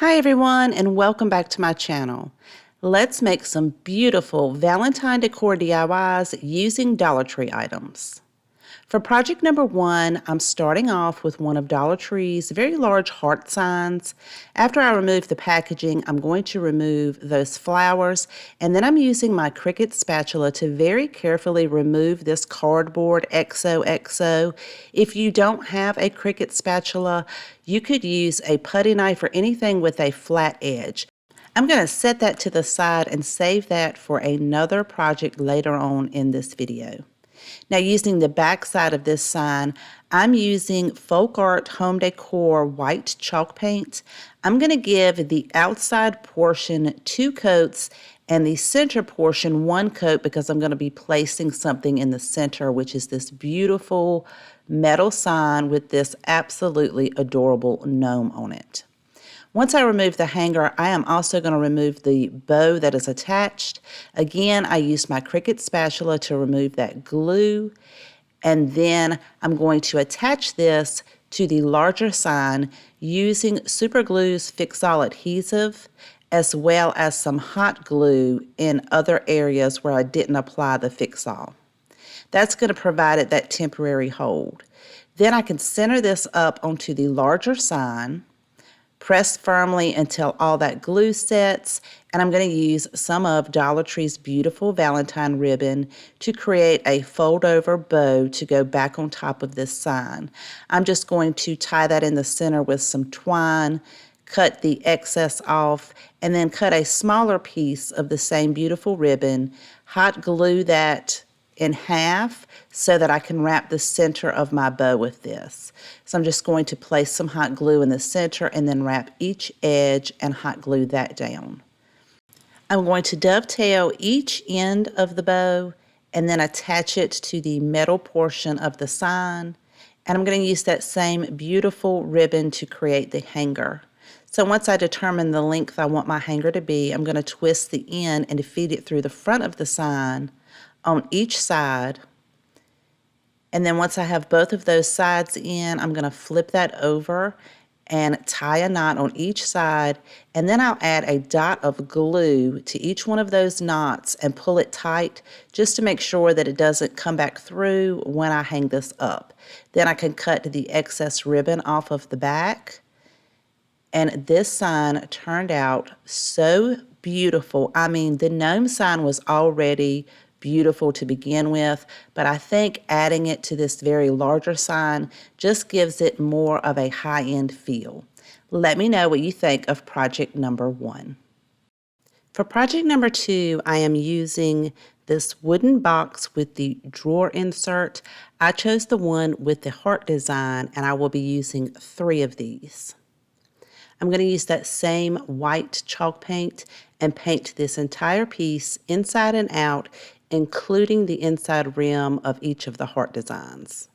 Hi everyone, and welcome back to my channel. Let's make some beautiful Valentine Decor DIYs using Dollar Tree items. For project number 1, I'm starting off with one of Dollar Tree's very large heart signs. After I remove the packaging, I'm going to remove those flowers, and then I'm using my Cricut spatula to very carefully remove this cardboard xoxo. If you don't have a Cricut spatula, you could use a putty knife or anything with a flat edge. I'm going to set that to the side and save that for another project later on in this video. Now, using the back side of this sign, I'm using Folk Art Home Decor white chalk paint. I'm going to give the outside portion 2 coats and the center portion 1 coat because I'm going to be placing something in the center, which is this beautiful metal sign with this absolutely adorable gnome on it. Once I remove the hanger, I am also going to remove the bow that is attached. Again, I used my Cricut spatula to remove that glue, and then I'm going to attach this to the larger sign using Super Glue's Fix-All adhesive, as well as some hot glue in other areas where I didn't apply the Fix-All. That's going to provide it that temporary hold. Then I can center this up onto the larger sign, press firmly until all that glue sets, and I'm going to use some of Dollar Tree's beautiful Valentine ribbon to create a fold-over bow to go back on top of this sign. I'm just going to tie that in the center with some twine, cut the excess off, and then cut a smaller piece of the same beautiful ribbon, hot glue that in half so that I can wrap the center of my bow with this. So I'm just going to place some hot glue in the center and then wrap each edge and hot glue that down. I'm going to dovetail each end of the bow and then attach it to the metal portion of the sign. And I'm going to use that same beautiful ribbon to create the hanger. So once I determine the length I want my hanger to be, I'm going to twist the end and feed it through the front of the sign on each side. And then once I have both of those sides in, I'm going to flip that over and tie a knot on each side, and then I'll add a dot of glue to each one of those knots and pull it tight just to make sure that it doesn't come back through when I hang this up. Then I can cut the excess ribbon off of the back, and this sign turned out so beautiful. I mean, the gnome sign was already beautiful to begin with, but I think adding it to this very larger sign just gives it more of a high-end feel. Let me know what you think of project number 1. For project number 2, I am using this wooden box with the drawer insert. I chose the one with the heart design, and I will be using 3 of these. I'm going to use that same white chalk paint and paint this entire piece inside and out, including the inside rim of each of the heart designs.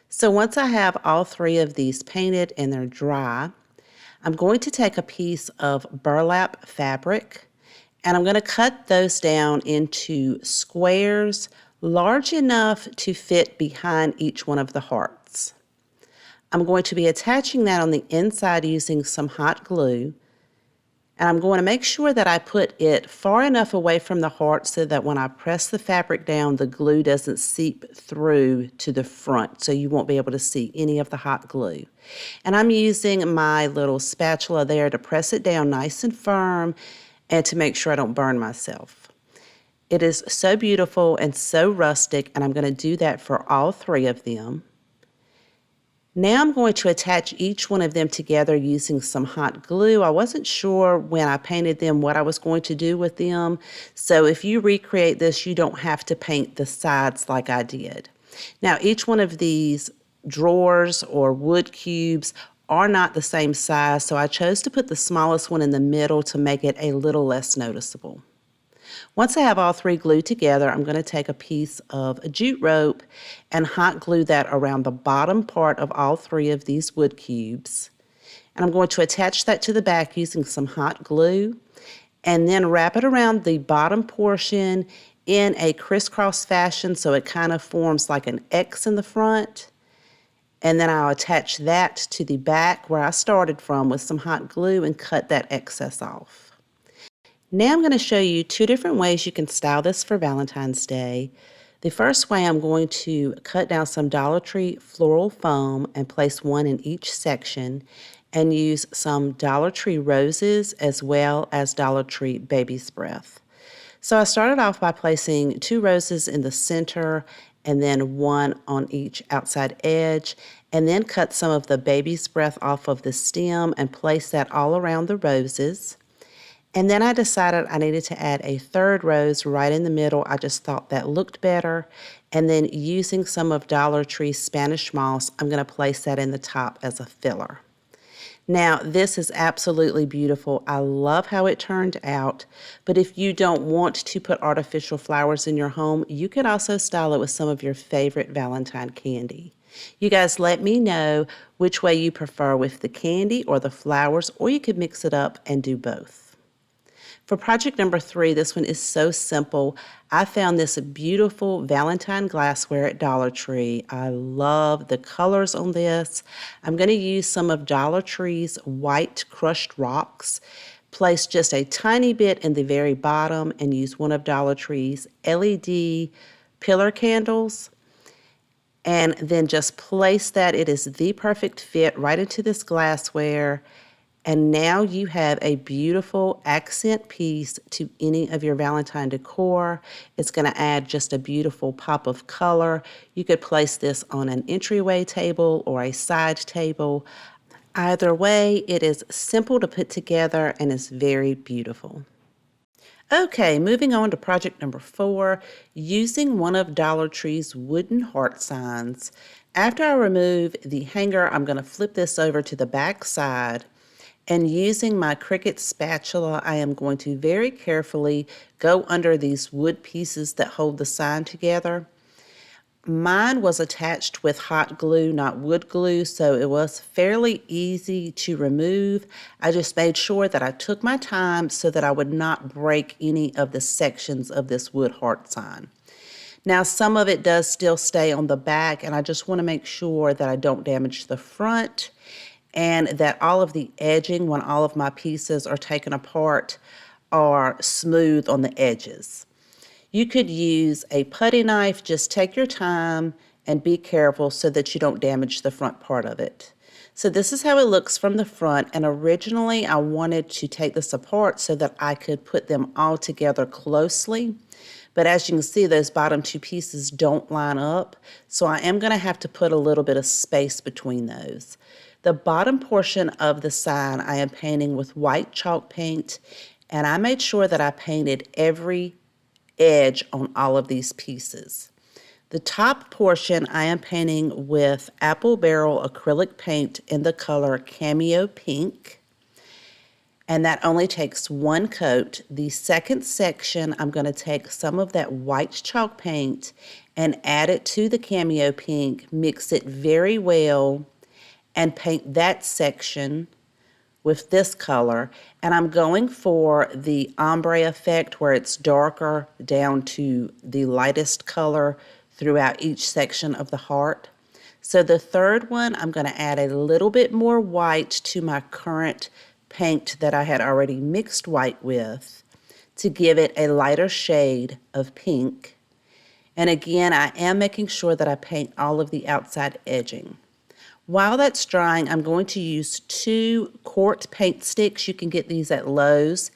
So once I have all 3 of these painted and they're dry, I'm going to take a piece of burlap fabric and I'm going to cut those down into squares large enough to fit behind each one of the hearts. I'm going to be attaching that on the inside using some hot glue. And I'm going to make sure that I put it far enough away from the heart so that when I press the fabric down, the glue doesn't seep through to the front, so you won't be able to see any of the hot glue. And I'm using my little spatula there to press it down nice and firm and to make sure I don't burn myself. It is so beautiful and so rustic, and I'm going to do that for all 3 of them. Now I'm going to attach each one of them together using some hot glue. I wasn't sure when I painted them what I was going to do with them, so if you recreate this, you don't have to paint the sides like I did. Now each one of these drawers or wood cubes are not the same size, so I chose to put the smallest one in the middle to make it a little less noticeable. Once I have all 3 glued together, I'm going to take a piece of jute rope and hot glue that around the bottom part of all 3 of these wood cubes. And I'm going to attach that to the back using some hot glue and then wrap it around the bottom portion in a crisscross fashion so it kind of forms like an X in the front. And then I'll attach that to the back where I started from with some hot glue and cut that excess off. Now I'm going to show you two different ways you can style this for Valentine's Day. The first way, I'm going to cut down some Dollar Tree floral foam and place one in each section, and use some Dollar Tree roses as well as Dollar Tree baby's breath. So I started off by placing 2 roses in the center and then 1 on each outside edge, and then cut some of the baby's breath off of the stem and place that all around the roses. And then I decided I needed to add a 3rd rose right in the middle. I just thought that looked better. And then using some of Dollar Tree's Spanish moss, I'm going to place that in the top as a filler. Now, this is absolutely beautiful. I love how it turned out. But if you don't want to put artificial flowers in your home, you can also style it with some of your favorite Valentine candy. You guys let me know which way you prefer, with the candy or the flowers, or you could mix it up and do both. For project number 3, this one is so simple. I found this beautiful Valentine glassware at Dollar Tree. I love the colors on this. I'm going to use some of Dollar Tree's white crushed rocks. Place just a tiny bit in the very bottom and use one of Dollar Tree's LED pillar candles. And then just place that. It is the perfect fit right into this glassware. And now you have a beautiful accent piece to any of your Valentine decor. It's going to add just a beautiful pop of color. You could place this on an entryway table or a side table. Either way, it is simple to put together and is very beautiful. Okay, moving on to project number 4, using one of Dollar Tree's wooden heart signs. After I remove the hanger, I'm going to flip this over to the back side. And using my Cricut spatula, I am going to very carefully go under these wood pieces that hold the sign together. Mine was attached with hot glue, not wood glue, so it was fairly easy to remove. I just made sure that I took my time so that I would not break any of the sections of this wood heart sign. Now, some of it does still stay on the back, and I just want to make sure that I don't damage the front, and that all of the edging, when all of my pieces are taken apart, are smooth on the edges. You could use a putty knife. Just take your time and be careful so that you don't damage the front part of it. So this is how it looks from the front, and originally I wanted to take this apart so that I could put them all together closely. But as you can see, those bottom 2 pieces don't line up, so I am going to have to put a little bit of space between those. The bottom portion of the sign I am painting with white chalk paint, and I made sure that I painted every edge on all of these pieces. The top portion I am painting with apple barrel acrylic paint in the color Cameo Pink, and that only takes 1 coat. The second section, I'm going to take some of that white chalk paint and add it to the Cameo Pink, mix it very well, and paint that section with this color. And I'm going for the ombre effect, where it's darker down to the lightest color throughout each section of the heart. So the third one, I'm going to add a little bit more white to my current paint that I had already mixed white with to give it a lighter shade of pink. And again, I am making sure that I paint all of the outside edging. While that's drying, I'm going to use 2 quart paint sticks. You can get these at Lowe's,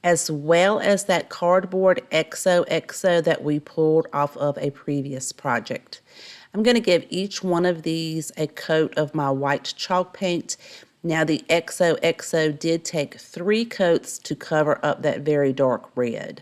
as well as that cardboard xoxo that we pulled off of a previous project. I'm going to give each one of these a coat of my white chalk paint. Now, the xoxo did take 3 coats to cover up that very dark red.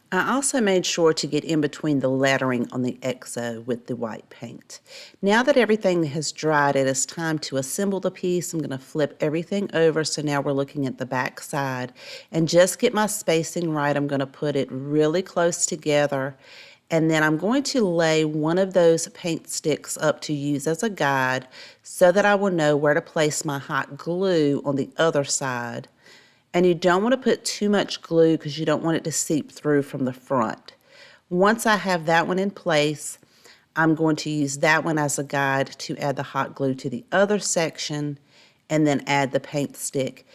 I also made sure to get in between the lettering on the XO with the white paint. Now that everything has dried, it is time to assemble the piece. I'm going to flip everything over, so now we're looking at the back side. And just get my spacing right, I'm going to put it really close together. And then I'm going to lay one of those paint sticks up to use as a guide so that I will know where to place my hot glue on the other side. And you don't want to put too much glue because you don't want it to seep through from the front. Once I have that one in place, I'm going to use that one as a guide to add the hot glue to the other section and then add the paint stick.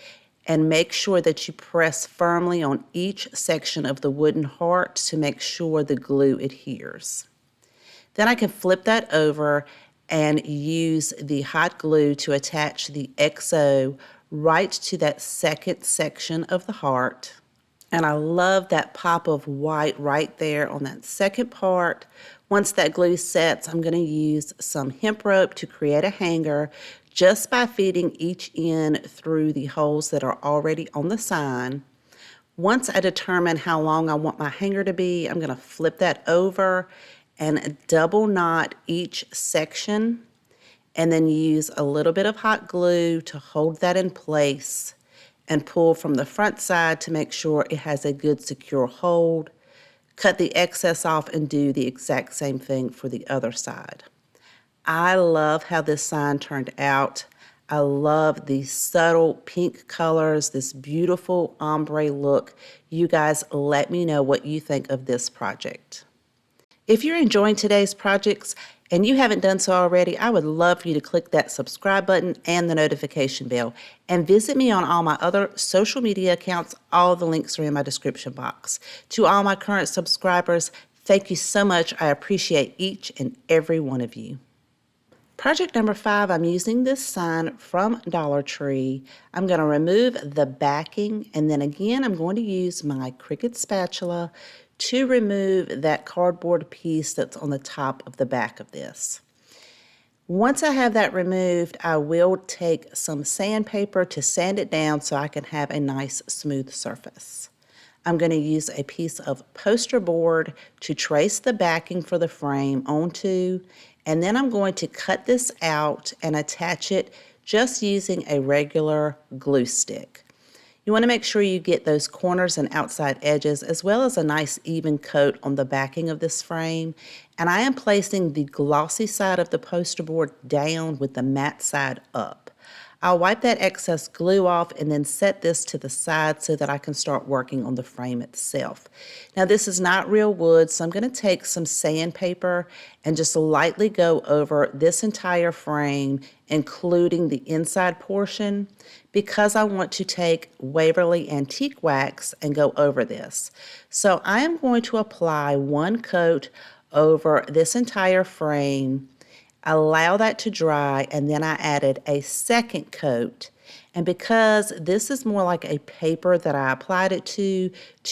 And make sure that you press firmly on each section of the wooden heart to make sure the glue adheres. Then I can flip that over and use the hot glue to attach the XO right to that second section of the heart. And I love that pop of white right there on that second part. Once that glue sets, I'm going to use some hemp rope to create a hanger just by feeding each end through the holes that are already on the sign. Once I determine how long I want my hanger to be, I'm going to flip that over and double knot each section and then use a little bit of hot glue to hold that in place and pull from the front side to make sure it has a good secure hold. Cut the excess off and do the exact same thing for the other side. I love how this sign turned out. I love the subtle pink colors, this beautiful ombre look. You guys let me know what you think of this project. If you're enjoying today's projects and you haven't done so already, I would love for you to click that subscribe button and the notification bell. And visit me on all my other social media accounts. All the links are in my description box. To all my current subscribers, thank you so much. I appreciate each and every one of you. Project number 5, I'm using this sign from Dollar Tree. I'm going to remove the backing, and then again I'm going to use my Cricut spatula to remove that cardboard piece that's on the top of the back of this. Once I have that removed, I will take some sandpaper to sand it down so I can have a nice smooth surface. I'm going to use a piece of poster board to trace the backing for the frame onto, and then I'm going to cut this out and attach it just using a regular glue stick. You want to make sure you get those corners and outside edges as well as a nice even coat on the backing of this frame. And I am placing the glossy side of the poster board down with the matte side up. I'll wipe that excess glue off and then set this to the side so that I can start working on the frame itself. Now this is not real wood, so I'm going to take some sandpaper and just lightly go over this entire frame, including the inside portion, because I want to take Waverly Antique Wax and go over this. So I am going to apply one coat over this entire frame, allow that to dry, and then I added a second coat. And because this is more like a paper that I applied it to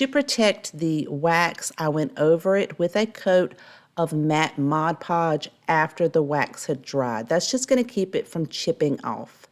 protect the wax, I went over it with a coat of matte Mod Podge after the wax had dried. That's just going to keep it from chipping off.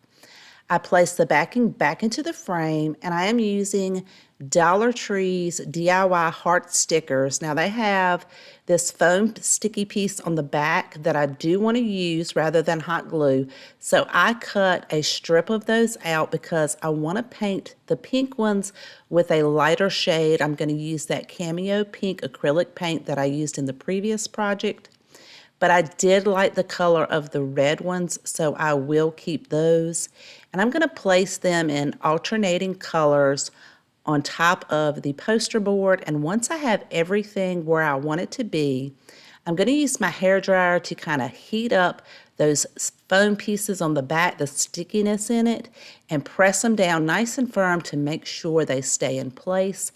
I placed the backing back into the frame, and I am using Dollar Tree's DIY heart stickers. Now they have this foam sticky piece on the back that I do want to use rather than hot glue. So I cut a strip of those out because I want to paint the pink ones with a lighter shade. I'm going to use that Cameo Pink acrylic paint that I used in the previous project. But I did like the color of the red ones, so I will keep those. And I'm going to place them in alternating colors on top of the poster board. And once I have everything where I want it to be, I'm going to use my hairdryer to kind of heat up those foam pieces on the back, the stickiness in it, and press them down nice and firm to make sure they stay in place.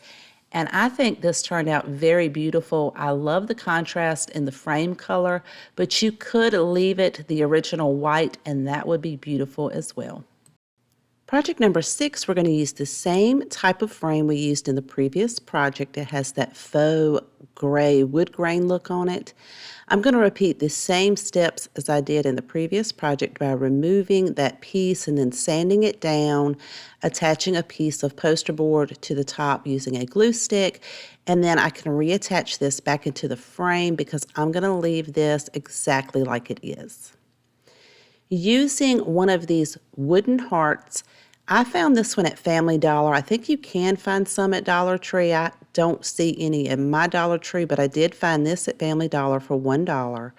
And I think this turned out very beautiful. I love the contrast in the frame color, but you could leave it the original white and that would be beautiful as well. Project number 6, we're going to use the same type of frame we used in the previous project. It has that faux gray wood grain look on it. I'm going to repeat the same steps as I did in the previous project by removing that piece and then sanding it down, attaching a piece of poster board to the top using a glue stick, and then I can reattach this back into the frame because I'm going to leave this exactly like it is. Using one of these wooden hearts, I found this one at Family Dollar. I think you can find some at Dollar Tree. I don't see any in my Dollar Tree, but I did find this at Family Dollar for $1.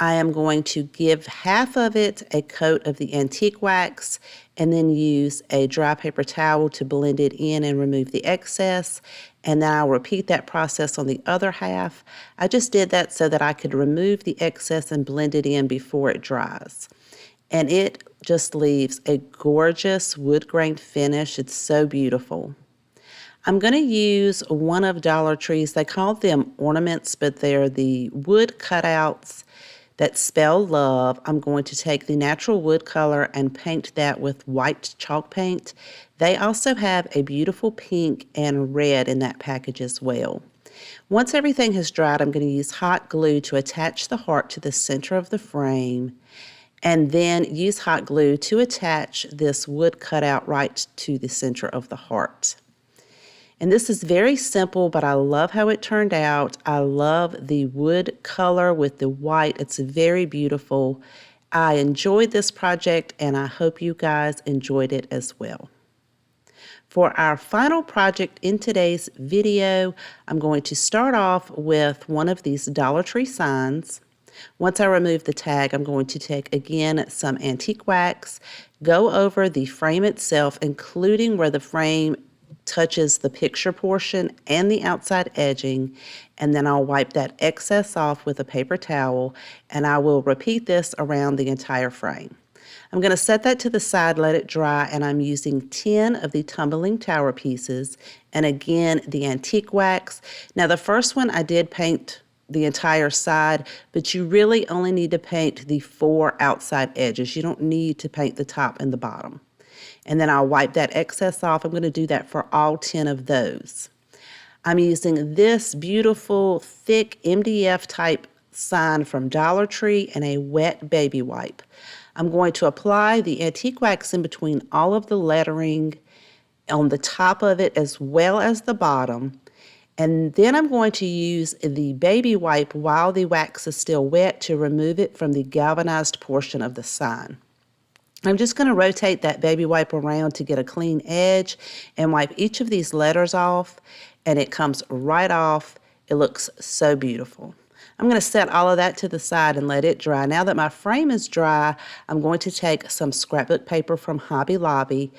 I am going to give half of it a coat of the antique wax and then use a dry paper towel to blend it in and remove the excess. And then I'll repeat that process on the other half. I just did that so that I could remove the excess and blend it in before it dries. And it just leaves a gorgeous wood grain finish. It's so beautiful. I'm going to use one of Dollar Tree's, they call them ornaments, but they're the wood cutouts that spell love. I'm going to take the natural wood color and paint that with white chalk paint. They also have a beautiful pink and red in that package as well. Once everything has dried, I'm going to use hot glue to attach the heart to the center of the frame, and then use hot glue to attach this wood cutout right to the center of the heart. And this is very simple, but I love how it turned out. I love the wood color with the white. It's very beautiful. I enjoyed this project, and I hope you guys enjoyed it as well. For our final project in today's video, I'm going to start off with one of these Dollar Tree signs. Once I remove the tag, I'm going to take, again, some antique wax, go over the frame itself, including where the frame touches the picture portion and the outside edging, and then I'll wipe that excess off with a paper towel, and I will repeat this around the entire frame. I'm going to set that to the side, let it dry, and I'm using 10 of the tumbling tower pieces, and again, the antique wax. Now, the first one I did paint the entire side, but you really only need to paint the 4 outside edges. You don't need to paint the top and the bottom. And then I'll wipe that excess off. I'm going to do that for all 10 of those. I'm using this beautiful, thick MDF type sign from Dollar Tree and a wet baby wipe. I'm going to apply the antique wax in between all of the lettering on the top of it as well as the bottom. And then I'm going to use the baby wipe while the wax is still wet to remove it from the galvanized portion of the sign. I'm just going to rotate that baby wipe around to get a clean edge and wipe each of these letters off, and it comes right off. It looks so beautiful. I'm going to set all of that to the side and let it dry. Now that my frame is dry, I'm going to take some scrapbook paper from Hobby Lobby,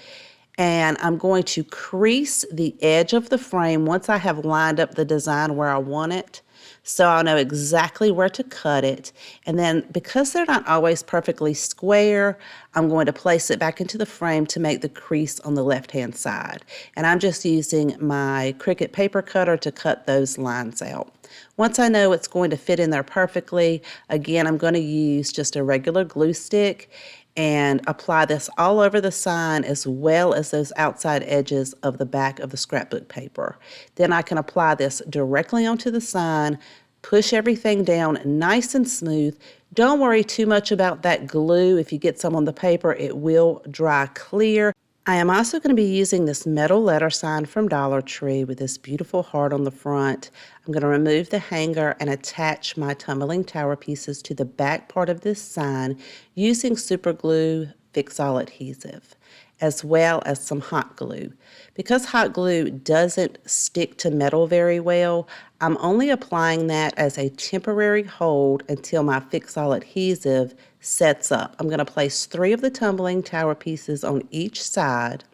and I'm going to crease the edge of the frame once I have lined up the design where I want it, so I'll know exactly where to cut it. And then, because they're not always perfectly square, I'm going to place it back into the frame to make the crease on the left-hand side. And I'm just using my Cricut paper cutter to cut those lines out. Once I know it's going to fit in there perfectly, again, I'm going to use just a regular glue stick and apply this all over the sign as well as those outside edges of the back of the scrapbook paper. Then I can apply this directly onto the sign, push everything down nice and smooth. Don't worry too much about that glue. If you get some on the paper, it will dry clear. I am also going to be using this metal letter sign from Dollar Tree with this beautiful heart on the front. I'm going to remove the hanger and attach my tumbling tower pieces to the back part of this sign using super glue fix-all adhesive, as well as some hot glue. Because hot glue doesn't stick to metal very well, I'm only applying that as a temporary hold until my fix-all adhesive sets up. I'm going to place 3 of the tumbling tower pieces on each side,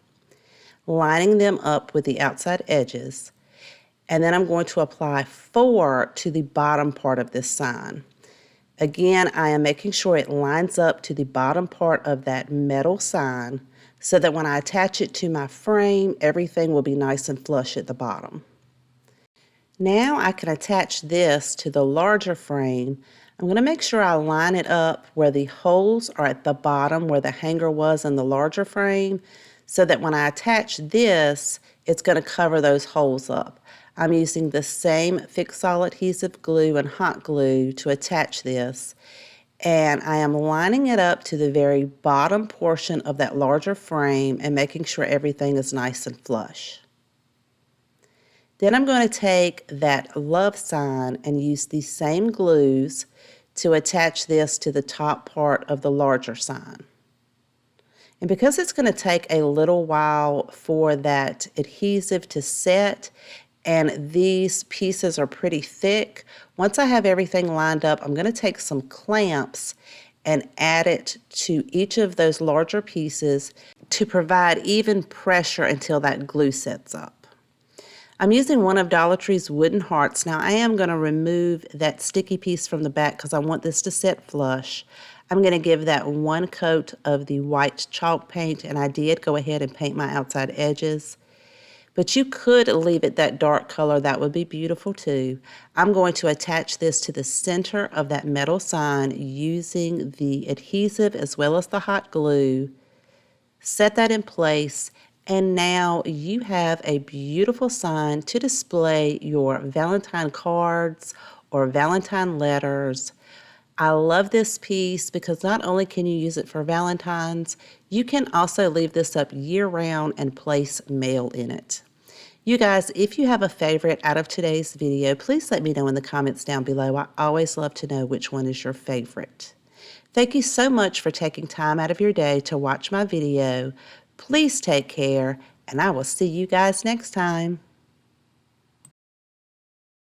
lining them up with the outside edges, and then I'm going to apply 4 to the bottom part of this sign. Again, I am making sure it lines up to the bottom part of that metal sign so that when I attach it to my frame, everything will be nice and flush at the bottom. Now I can attach this to the larger frame. I'm going to make sure I line it up where the holes are at the bottom where the hanger was in the larger frame, so that when I attach this, it's going to cover those holes up. I'm using the same fix-all adhesive glue and hot glue to attach this, and I am lining it up to the very bottom portion of that larger frame and making sure everything is nice and flush. Then I'm going to take that love sign and use the same glues to attach this to the top part of the larger sign. And because it's going to take a little while for that adhesive to set and these pieces are pretty thick. Once I have everything lined up, I'm going to take some clamps and add it to each of those larger pieces to provide even pressure until that glue sets up. I'm using one of Dollar Tree's wooden hearts. Now I am going to remove that sticky piece from the back because I want this to set flush. I'm going to give that one coat of the white chalk paint, and I did go ahead and paint my outside edges. But you could leave it that dark color. That would be beautiful too. I'm going to attach this to the center of that metal sign using the adhesive as well as the hot glue. Set that in place, and now you have a beautiful sign to display your Valentine cards or Valentine letters. I love this piece because not only can you use it for Valentine's, you can also leave this up year-round and place mail in it. You guys, if you have a favorite out of today's video, please let me know in the comments down below. I always love to know which one is your favorite. Thank you so much for taking time out of your day to watch my video. Please take care, and I will see you guys next time.